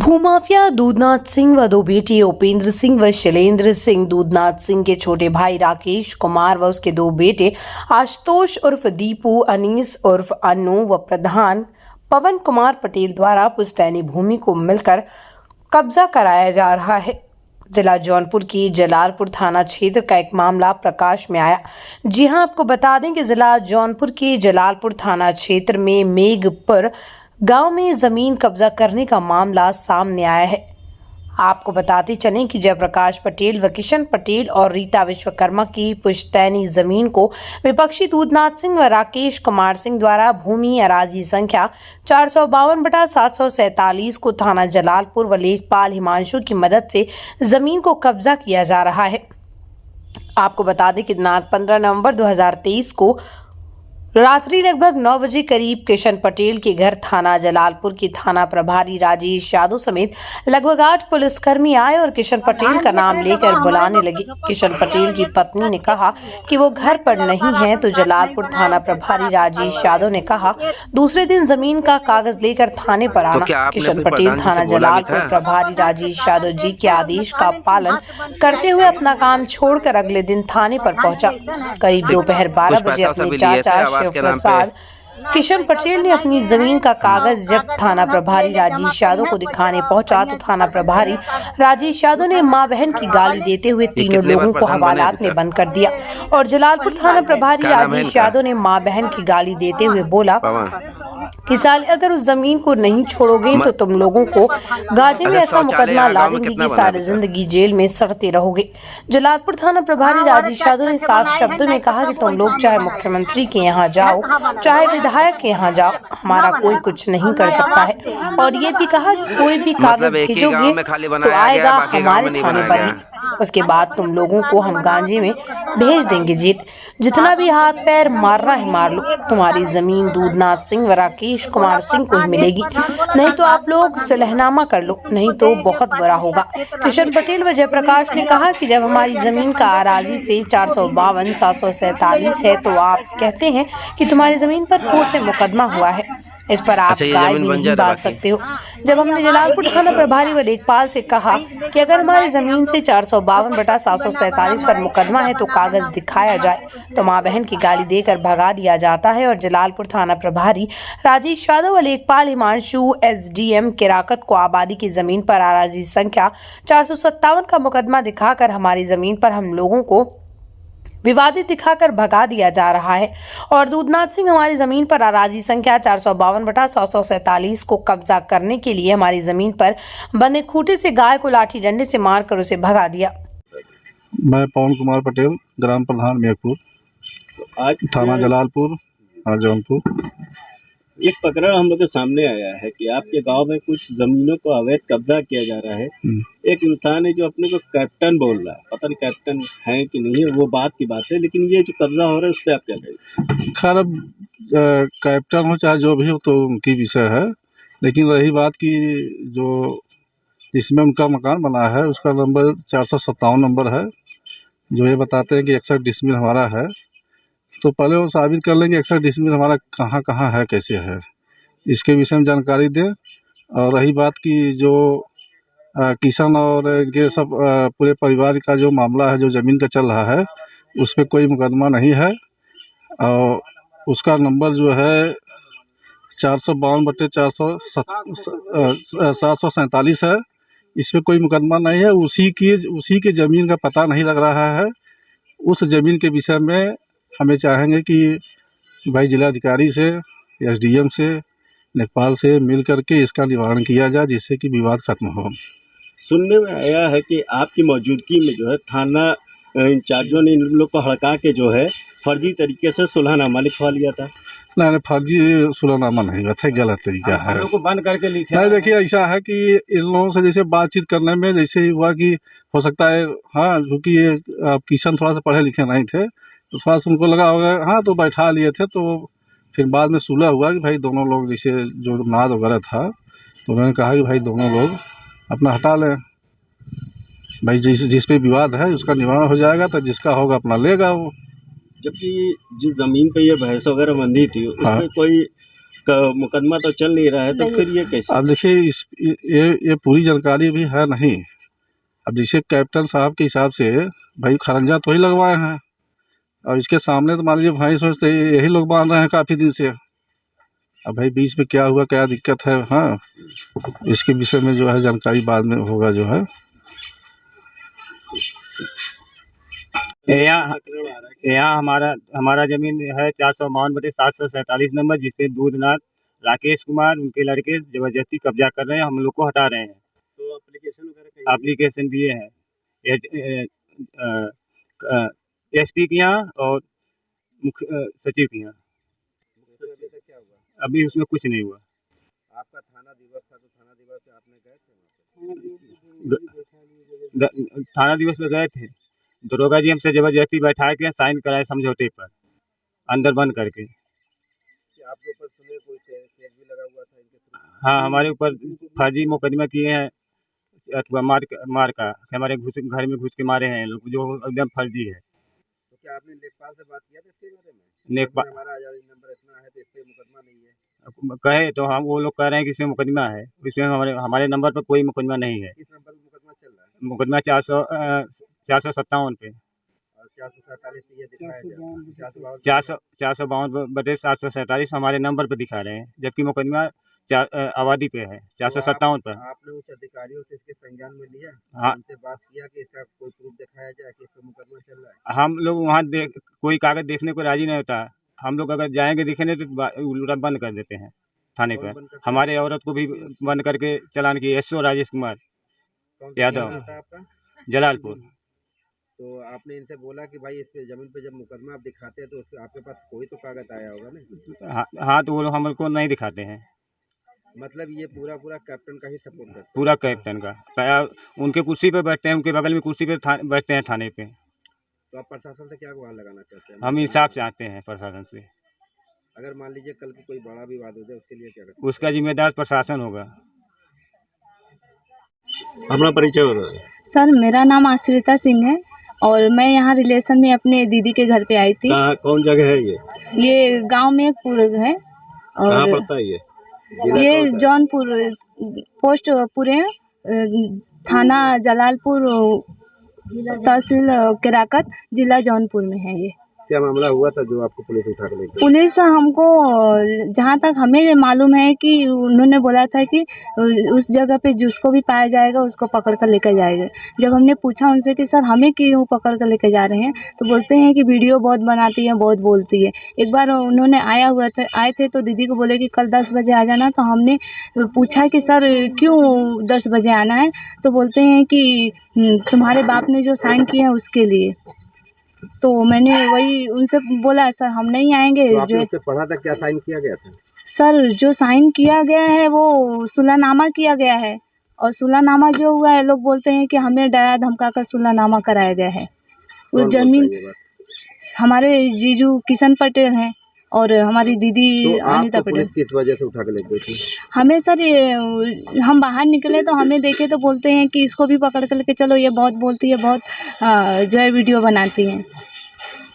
भूमाफिया दूधनाथ सिंह व दो बेटे उपेंद्र सिंह व शैलेंद्र सिंह दूधनाथ सिंह के छोटे भाई राकेश कुमार व उसके दो बेटे आशुतोष उर्फ दीपू, अनीस उर्फ अन्नू व प्रधान पवन कुमार पटेल द्वारा पुश्तैनी भूमि को मिलकर कब्जा कराया जा रहा है। जिला जौनपुर की जलालपुर थाना क्षेत्र का एक मामला प्रकाश में आया। जी हां, आपको बता दें कि जिला जौनपुर के जलालपुर थाना क्षेत्र में मेघपुर गांव में जमीन कब्जा करने का मामला सामने आया है। आपको बताते चलें कि जयप्रकाश पटेल व किशन पटेल और रीता विश्वकर्मा की पुश्तैनी जमीन को विपक्षी दूधनाथ सिंह व राकेश कुमार सिंह द्वारा भूमि अराजी संख्या 452/747 को थाना जलालपुर व लेखपाल हिमांशु की मदद से जमीन को कब्जा किया जा रहा है। आपको बता दें कि दिनांक 15 नवंबर 2023 को रात्रि लगभग 9 बजे करीब किशन पटेल के घर थाना जलालपुर की थाना प्रभारी राजेश यादव समेत लगभग 8 पुलिसकर्मी आए और किशन पटेल का नाम लेकर बुलाने लगे। किशन पटेल की पत्नी ने कहा कि वो घर पर नहीं है, तो जलालपुर थाना प्रभारी राजेश यादव ने कहा दूसरे दिन जमीन का कागज लेकर थाने पर आना। किशन पटेल थाना जलालपुर प्रभारी राजेश यादव जी के आदेश का पालन करते हुए अपना काम छोड़कर अगले दिन थाने पर पहुंचा। करीब दोपहर 12 बजे अपने चाचा प्रसाद किशन पटेल ने अपनी जमीन का कागज जब थाना प्रभारी राजेश यादव को दिखाने पहुंचा, तो थाना प्रभारी राजेश यादव ने मां बहन की गाली देते हुए तीनों लोगों को हवालात में बंद कर दिया और जलालपुर थाना प्रभारी राजेश यादव ने मां बहन की गाली देते हुए बोला कि साले अगर उस जमीन को नहीं छोड़ोगे तो तुम लोगों को गाजे में ऐसा मुकदमा ला देंगे कि सारी जिंदगी जेल में सड़ते रहोगे। जलालपुर थाना प्रभारी राजेश यादव ने साफ शब्दों में कहा कि तुम लोग चाहे मुख्यमंत्री के यहाँ जाओ, चाहे विधायक के यहाँ जाओ, हमारा कोई कुछ नहीं कर सकता है। और ये भी कहा कि कोई भी कागज भेजोगे तो आएगा हमारे थाने पर ही, उसके बाद तुम लोगों को हम गांजे में भेज देंगे जेल। जितना भी हाथ पैर मारना है मार लो, तुम्हारी जमीन दूधनाथ सिंह व राकेश कुमार सिंह को ही मिलेगी, नहीं तो आप लोग सुलहनामा कर लो, नहीं तो बहुत बुरा होगा। किशन पटेल व जयप्रकाश ने कहा कि जब हमारी जमीन का अराजी से 452/747 है, तो आप कहते हैं कि तुम्हारी जमीन पर कोर्ट से मुकदमा हुआ है, इस पर आप गाय भी नहीं बांध सकते हो। जब हमने जलालपुर थाना प्रभारी व लेखपाल से कहा कि अगर हमारी जमीन से 452/747 पर मुकदमा है तो कागज दिखाया जाए, तो मां बहन की गाली देकर भगा दिया जाता है। और जलालपुर थाना प्रभारी राजेश यादव व लेखपाल हिमांशु एसडीएम किराकत को आबादी की जमीन पर अराजी संख्या 457 का मुकदमा दिखाकर हमारी जमीन पर हम लोगों को विवादित दिखाकर भगा दिया जा रहा है और दूधनाथ सिंह हमारी जमीन पर अराजी संख्या 452/747 को कब्जा करने के लिए हमारी जमीन पर बंधे खूंटे से गाय को लाठी डंडे से मारकर उसे भगा दिया। मैं पवन कुमार पटेल, ग्राम प्रधान मेघपुर, थाना जलालपुर, जौनपुर। एक प्रकरण हम लोग के सामने आया है कि आपके गांव में कुछ जमीनों को अवैध कब्जा किया जा रहा है। एक इंसान है जो अपने को कैप्टन बोल रहा है, पता नहीं कैप्टन है कि नहीं है, वो बात की बात है, लेकिन ये जो कब्जा हो रहा है उस पर आप क्या कहेंगे? खैर, अब कैप्टन हो चाहे जो भी हो तो उनकी विषय है, लेकिन रही बात की जो जिसमें उनका मकान बना है उसका नंबर 457 नंबर है, जो ये बताते हैं कि 61 डिसमिल हमारा है, तो पहले वो साबित कर लेंगे 61 डिसमिल हमारा कहाँ कहाँ है, कैसे है, इसके विषय में जानकारी दें। और रही बात की जो किशन और इनके सब पूरे परिवार का जो मामला है, जो ज़मीन का चल रहा है, उस पर कोई मुकदमा नहीं है और उसका नंबर जो है 452/747 है, इस पर कोई मुकदमा नहीं है। उसी की ज़मीन का पता नहीं लग रहा है। उस ज़मीन के विषय में हमें चाहेंगे कि भाई जिलाधिकारी से, एसडीएम से, लेखपाल से मिल करके इसका निवारण किया जाए, जिससे कि विवाद खत्म हो। सुनने में आया है कि आपकी मौजूदगी में जो है थाना इंचार्जों ने इन लोग को हड़का के जो है फर्जी तरीके से सुलहनामा लिखवा लिया था। नहीं, फर्जी सुलहनामा नहीं हुआ था, गलत तरीका है। लोगों को बंद करके लिखे नहीं, देखिए ऐसा है कि इन लोगों से जैसे बातचीत करने में जैसे हुआ कि हो सकता है, हाँ, क्योंकि ये किशन थोड़ा सा पढ़े लिखे नहीं थे, तो थोड़ा सा उनको लगा होगा, हाँ, तो बैठा लिए थे। तो फिर बाद में सुलह हुआ कि भाई दोनों लोग, जैसे जो नाद वगैरह था, तो उन्होंने कहा कि भाई दोनों लोग अपना हटा लें, भाई जिस पे विवाद है उसका निवारण हो जाएगा, तो जिसका होगा अपना लेगा वो। जबकि जिस ज़मीन पे ये भैंस वगैरह बंधी थी उस पर कोई मुकदमा तो चल नहीं रहा है, तो फिर ये कैसे? अब देखिए ये पूरी जानकारी भी है नहीं। अब जैसे कैप्टन साहब के हिसाब से भाई खरंजा तो ही लगवाए हैं, और इसके सामने तो मान लीजिए भैंस वैंस तो यही लोग बांध रहे हैं काफ़ी दिन से। अब भाई बीच में क्या हुआ, क्या दिक्कत है, हाँ, इसके विषय में जो है जानकारी बाद में होगा जो है। यहाँ हमारा जमीन है 452/747 नंबर, जिसपे दूधनाथ राकेश कुमार उनके लड़के जबरदस्ती कब्जा कर रहे हैं, हम लोग को हटा रहे हैं। तो एप्लीकेशन दिए हैं एसपी के यहाँ और मुख्य सचिव के यहाँ। क्या हुआ? अभी उसमें कुछ नहीं हुआ। आपका थाना दिवस था, तो थाना दिवस पे आपने गए थे? थाना दिवस में गए थे, दरोगा जी हमसे जबरदस्ती बैठा के साइन कराए समझौते पर, अंदर बंद करके। आपके ऊपर सुने कोई केस भी लगा हुआ था इनके थ्रू? हाँ, हमारे ऊपर फर्जी मुकदमा किए हैं, अथवा मार का हमारे घर में घुस के मारे हैं लोग, जो एकदम फर्जी है। तो क्या आपने लेखपाल से बात किया था इसके बारे में? लेखपाल हमारा आजादी नंबर इतना है तो इस पे मुकदमा नहीं है। कहे तो हम वो लोग कह रहे हैं कि इसमें मुकदमा है, इसमें हमारे नंबर पर कोई मुकदमा नहीं है। किस नंबर पे मुकदमा चल रहा है? मुकदमा 457 पे, और 447 पे ये दिखाया गया 452/747 हमारे नंबर पर दिखा रहे हैं, जबकि मुकदमा आबादी पे है 457 पर। आपने उच्च अधिकारियों से इसके संज्ञान में लिया? हाँ, उनसे बात किया कि इसका कोई प्रूफ दिखाया जाए कि इस पे मुकदमा चल रहा है? हम लोग वहाँ कोई कागज देखने को राजी नहीं होता। हम लोग अगर जाएंगे दिखने तो उल्टा बंद कर देते हैं थाने कौन पर। बंद करता है? हमारे औरत को भी बंद करके चालान किए, एसओ राजेश कुमार कौन सा यादव, थाना था आपका? जलालपुर। तो आपने इनसे बोला कि भाई इस पे जमीन पे जब मुकदमा आप दिखाते हैं तो उसके आपके पास कोई तो कागज आया होगा ना? हाँ, तो वो लोग हमको नहीं दिखाते हैं। मतलब ये पूरा कैप्टन का ही सपोर्ट करते हैं? पूरा कैप्टन का, उनके कुर्सी पे बैठते हैं, उनके बगल में कुर्सी पे बैठते हैं थाने पे। तो आप प्रशासन से क्या गुहार लगाना चाहते हैं? हम इंसाफ चाहते हैं प्रशासन से। अगर मान लीजिए कल को कोई बड़ा विवाद हो जाए उसके लिए क्या करते? उसका जिम्मेदार प्रशासन होगा। अपना परिचय हो रहा है? सर, मेरा नाम आश्रिता सिंह है और मैं यहाँ रिलेशन में अपने दीदी के घर पे आई थी। कौन जगह है ये? ये गांव में एक पूर्व है कहाँ और पड़ता है ये? ये जौनपुर पोस्ट पूरे थाना जलालपुर, तहसील केराकत, जिला जौनपुर में है ये। क्या मामला हुआ था जो आपको पुलिस उठा के ले गई? पुलिस हमको, जहाँ तक हमें मालूम है कि उन्होंने बोला था कि उस जगह पे जिसको भी पाया जाएगा उसको पकड़ कर लेकर जाएंगे। जब हमने पूछा उनसे कि सर हमें क्यों पकड़ कर लेकर जा रहे हैं, तो बोलते हैं कि वीडियो बहुत बनाती है, बहुत बोलती है। एक बार उन्होंने आए थे तो दीदी को बोले कि कल 10 बजे आ जाना। तो हमने पूछा कि सर क्यों 10 बजे आना है, तो बोलते हैं कि तुम्हारे बाप ने जो साइन किए हैं उसके लिए। तो मैंने वही उनसे बोला सर हम नहीं आएंगे। तो आपने जो उससे पढ़ा था क्या साइन किया गया था? सर जो साइन किया गया है वो सुलहनामा किया गया है, और सुलहनामा जो हुआ है लोग बोलते हैं कि हमें डरा धमका कर सुलहनामा कराया गया है। उस जमीन हमारे जीजू किशन पटेल हैं और हमारी दीदी तो अनिता आपको पटेल। पुलिस किस वजह से उठा के ले गई थी? हमें सर ये हम बाहर निकले तो हमें देखे तो बोलते हैं कि इसको भी पकड़ कर लेके चलो, ये बहुत बोलती है, बहुत जो है वीडियो बनाती हैं।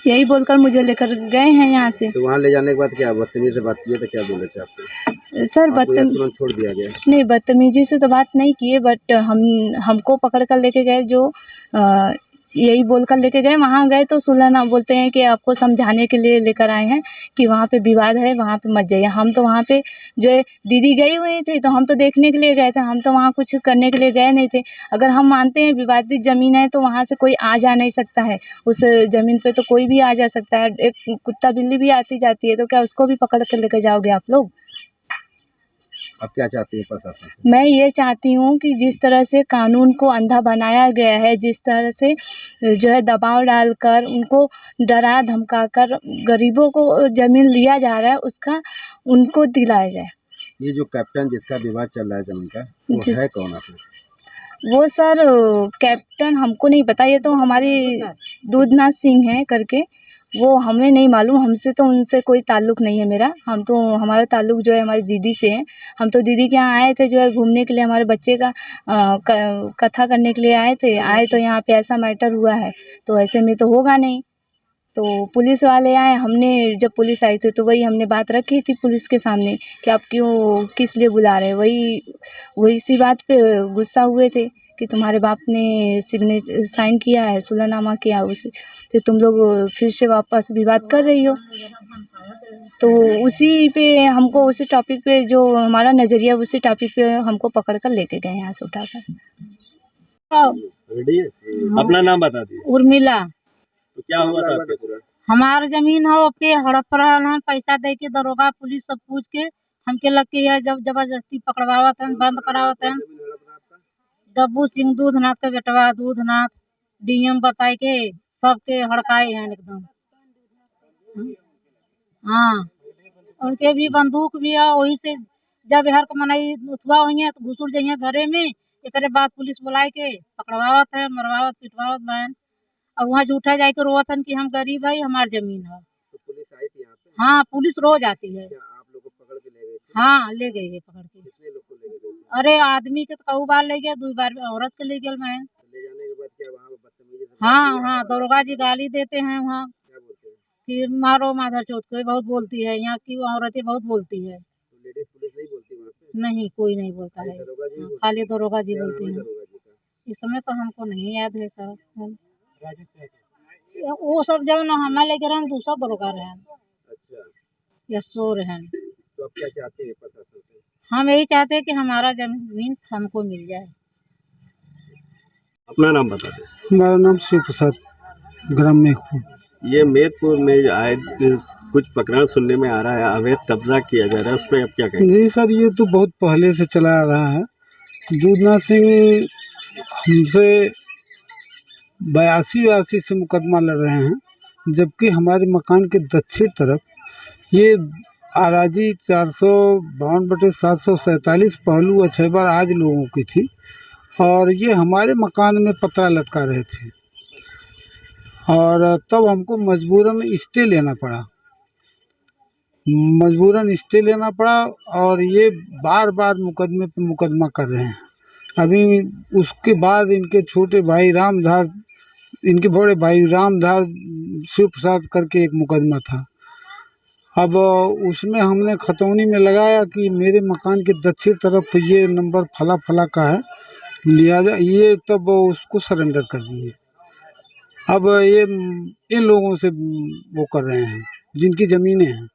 यही बोलकर मुझे लेकर गए हैं यहाँ से। तो वहाँ ले जाने के बाद क्या बदतमीजी से बात किए तो क्या बोले थे आपको? सर तुरंत छोड़ दिया गया? नहीं, बदतमीजी से तो बात नहीं किए, बट हमको पकड़ कर लेके गए, जो यही बोलकर लेके गए। वहाँ गए तो सुलहना बोलते हैं कि आपको समझाने के लिए लेकर आए हैं कि वहाँ पे विवाद है, वहाँ पे मत जाइए। हम तो वहाँ पे जो है दीदी गई हुई थी तो हम तो देखने के लिए गए थे, हम तो वहाँ कुछ करने के लिए गए नहीं थे। अगर हम मानते हैं विवादित ज़मीन है तो वहाँ से कोई आ जा नहीं सकता है, उस ज़मीन पे तो कोई भी आ जा सकता है। एक कुत्ता बिल्ली भी आती जाती है, तो क्या उसको भी पकड़ कर लेकर जाओगे आप लोग? अब क्या चाहती है प्रशासन से? मैं ये चाहती हूँ कि जिस तरह से कानून को अंधा बनाया गया है, जिस तरह से जो है दबाव डालकर उनको डरा धमकाकर गरीबों को ज़मीन लिया जा रहा है, उसका उनको दिलाया जाए। ये जो कैप्टन जिसका विवाद चल रहा है जमीन का, वो है कौन आपको? वो सर कैप्टन हमको नहीं पता, ये तो हमारी दूधनाथ सिंह है करके, वो हमें नहीं मालूम। हमसे तो उनसे कोई ताल्लुक़ नहीं है मेरा। हम तो हमारा ताल्लुक़ जो है हमारी दीदी से है। हम तो दीदी के यहाँ आए थे जो है घूमने के लिए, हमारे बच्चे का कथा करने के लिए आए थे। आए तो यहाँ पे ऐसा मैटर हुआ है, तो ऐसे में तो होगा नहीं। तो पुलिस वाले आए, हमने जब पुलिस आई थी तो वही हमने बात रखी थी पुलिस के सामने कि आप क्यों किस लिए बुला रहे हैं। वही इसी बात पे गुस्सा हुए थे कि तुम्हारे बाप ने साइन किया है, सुलहनामा किया, उसी फिर तुम लोग फिर से वापस विवाद कर रही हो। तो उसी पे हमको उसी टॉपिक पे जो हमारा नज़रिया उसी टॉपिक पे हमको पकड़ कर लेके गए यहाँ से उठाकर। रेडी है? अपना नाम बता दिए। उर्मिला, तो क्या हुआ था आपके साथ? हमार जमीन हो पे हड़प रहल हन, पैसा दे के दरोगा पुलिस सब पूछ के हमके लग के है जब जबरदस्ती पकड़वावत हन, बंद करावत हन। डब्बू सिंह दूधनाथ का बेटवा दूधनाथ डीएम बताए के सबके हड़काए हैं एकदम। हाँ, उनके भी बंदूक भी है, वही से जब हर मनाई उठवा हुई है तो घुसुर जाइए घरे में। एकरे बाद पुलिस बुलाए के पकड़वावत है, मरवावत पिटवावत बहन। और वहाँ झूठा जाए के रोवत हन कि हम गरीब है, हमार जमीन है। तो पुलिस आई थी यहाँ पे? हाँ, पुलिस रोज आती है। क्या आप लोग को पकड़ के ले गए थे? हाँ, ले गई है पकड़ के। कितने लोग को ले गए थे? अरे आदमी के तो कई बार ले गया, 2 बार औरत के ले गया बहन। ले जाने के बाद क्या वहाँ बदतमीजी से हाँ, दरोगा जी गाली देते हैं वहाँ क्या बोलते हैं? कि मारो माधर चौथ को, बहुत बोलती है। यहाँ की औरतें बहुत बोलती है। तो लेडीज पुलिस नहीं बोलती वहाँ पे? नहीं, कोई नहीं बोलता है। दरोगा जी हाँ, बोलते खाली दरोगा जी हैं? क्या नाम बोलते है हैं। दरोगा जी का? इस समय तो हमको नहीं याद है सर। वो सब जब न हमें लेके रहन दूसरा दरोगा रहन अच्छा, या सो रहन। तो आप क्या चाहते हैं प्रशासन से? हम यही चाहते हैं कि हमारा जमीन हमको मिल जाए। अपना नाम बता दें। हमारा नाम शिव प्रसाद, ग्राम मेघपुर। ये मेदपुर में आए कुछ प्रकरण सुनने में आ रहा है, अवैध कब्जा किया जा रहा है, उस पर आप क्या कहेंगे? जी सर, ये तो बहुत पहले से चला आ रहा है। दूधनाथ सिंह हमसे 82 से मुकदमा लड़ रहे हैं, जबकि हमारे मकान के दक्षिण तरफ ये आराजी 452/747 पहलू अछेबर आज लोगों की थी और ये हमारे मकान में पतरा लटका रहे थे और तब हमको मजबूरन स्टे लेना पड़ा और ये बार बार मुकदमे पे मुकदमा कर रहे हैं। अभी उसके बाद इनके छोटे भाई रामधार, इनके बड़े भाई रामधार शिव प्रसाद करके एक मुकदमा था। अब उसमें हमने खतौनी में लगाया कि मेरे मकान के दक्षिण तरफ ये नंबर फला फला का है, लिहाजा ये तब उसको सरेंडर कर दिए। अब ये इन लोगों से वो कर रहे हैं जिनकी ज़मीनें हैं।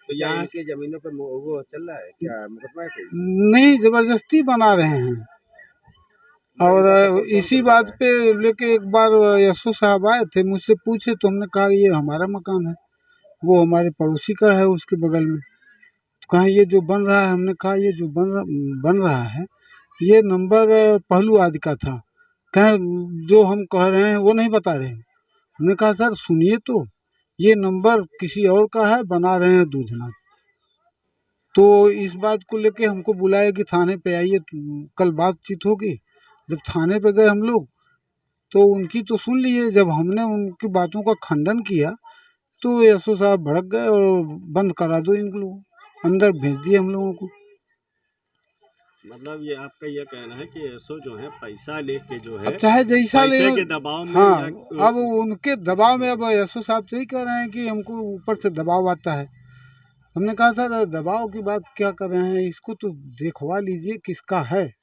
तो यहाँ की जमीनों पर वो चल रहा है क्या मुकदमा है कोई? नहीं, ज़बरदस्ती बना रहे हैं। और इसी बात पे लेके एक बार यशो साहब आए थे, मुझसे पूछे तो हमने कहा ये हमारा मकान है, वो हमारे पड़ोसी का है उसके बगल में। तो कहा ये जो बन रहा है, हमने कहा ये जो बन रहा है ये नंबर पहलू आदि का था। कहें जो हम कह रहे हैं वो नहीं बता रहे। हमने कहा सर सुनिए तो, ये नंबर किसी और का है, बना रहे हैं दूधनाथ। तो इस बात को लेके हमको बुलाया कि थाने पे आइए, कल बातचीत होगी। जब थाने पे गए हम लोग तो उनकी तो सुन लिए, जब हमने उनकी बातों का खंडन किया तो यशो साहब भड़क गए और बंद करा दो इन लोगों, अंदर भेज दिए हम लोगों को। मतलब ये आपका ये कहना है कि ऐसो जो है पैसा लेके जो है अब चाहे जैसा ले, पैसे के दबाव में हाँ, या- अब उनके दबाव में अब यशो साहब तो ही कह रहे हैं कि हमको ऊपर से दबाव आता है। हमने कहा सर दबाव की बात क्या कर रहे हैं, इसको तो देखवा लीजिए किसका है,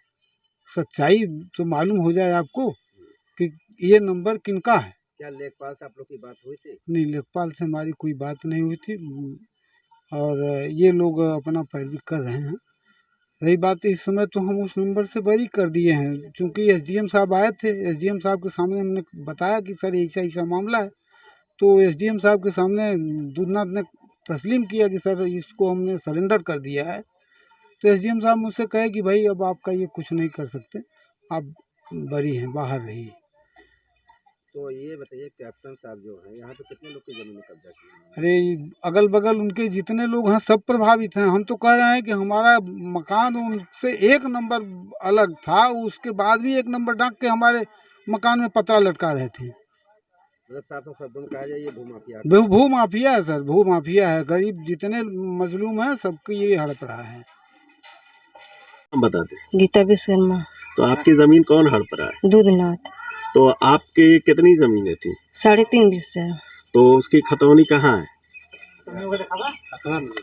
सच्चाई तो मालूम हो जाए आपको कि ये नंबर किनका है। क्या लेखपाल से आप लोग की बात हुई थी? नहीं, लेखपाल से हमारी कोई बात नहीं हुई थी और ये लोग अपना पैरवी कर रहे हैं। रही बात इस समय तो हम उस नंबर से बरी कर दिए हैं, चूँकि एसडीएम साहब आए थे। एसडीएम साहब के सामने हमने बताया कि सर ऐसा मामला है, तो एसडीएम साहब के सामने दूधनाथ ने तस्लीम किया कि सर इसको हमने सरेंडर कर दिया है। तो एसडीएम साहब मुझसे कहे कि भाई अब आपका ये कुछ नहीं कर सकते, आप बरी हैं, बाहर रहिए। तो ये बताइए कैप्टन साहब जो है यहाँ पे कितने लोग की जमीन कब्जा की है? अरे अगल बगल उनके जितने लोग हैं सब प्रभावित हैं। हम तो कह रहे हैं कि हमारा मकान उनसे एक नंबर अलग था, उसके बाद भी एक नंबर डाक के हमारे मकान में पतरा लटका रहे थे। मतलब साफ शब्दों में कहा जाए ये भूमाफिया भूमाफिया है सर, भूमाफिया है। गरीब जितने मजलूम हैं सबको ये हड़प रहा है। बता दें। गीता विश्वकर्मा, तो आपकी जमीन कौन हड़प रहा है? दूधनाथ। तो आपकी कितनी जमीनें थी? 3.5 बीघा। तो उसकी खतौनी कहाँ है?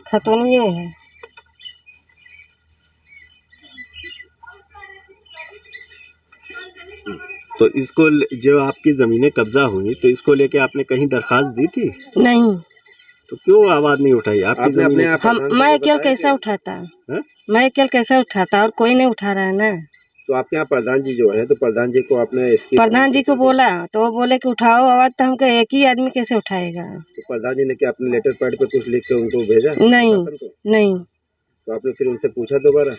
खतौनी ये है। तो इसको जो आपकी जमीनें कब्जा हुई तो इसको लेके आपने कहीं दरखास्त दी थी? नहीं, तो क्यों आवाज नहीं उठाई? आपकी जमीनें मैं अकेले कैसे उठाता? हैं? मैं अकेले कैसे उठाता और कोई नहीं उठा रहा है ना। तो आपके यहाँ प्रधान जी जो है, तो प्रधान जी को आपने प्रधान जी को बोला तो वो बोले कि उठाओ आवाज, तो हमको एक ही आदमी कैसे उठाएगा? तो प्रधान जी ने क्या अपने लेटर पैड पे कुछ लिख के उनको भेजा? नहीं, प्रशासन को? नहीं तो आपने फिर उनसे पूछा दोबारा?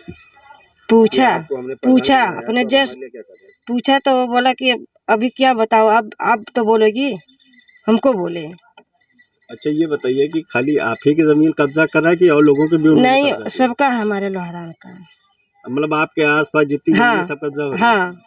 पूछा आपको हमने प्रधान पूछा बनाया, अपने तो जस्ट हमारे लिए क्या कर रहे हैं? पूछा तो वो बोला कि अभी क्या बताओ, अब तो बोलोगी, हमको बोले। अच्छा ये बताइए कि खाली आप ही की जमीन कब्जा कर रहा है कि और लोगों के भी उन्होंने नहीं, कब्जा किया? सबका है हमारे लोहारान का। मतलब आपके आसपास जितनी हाँ, जमीन सब कब्जा हो रही है? हाँ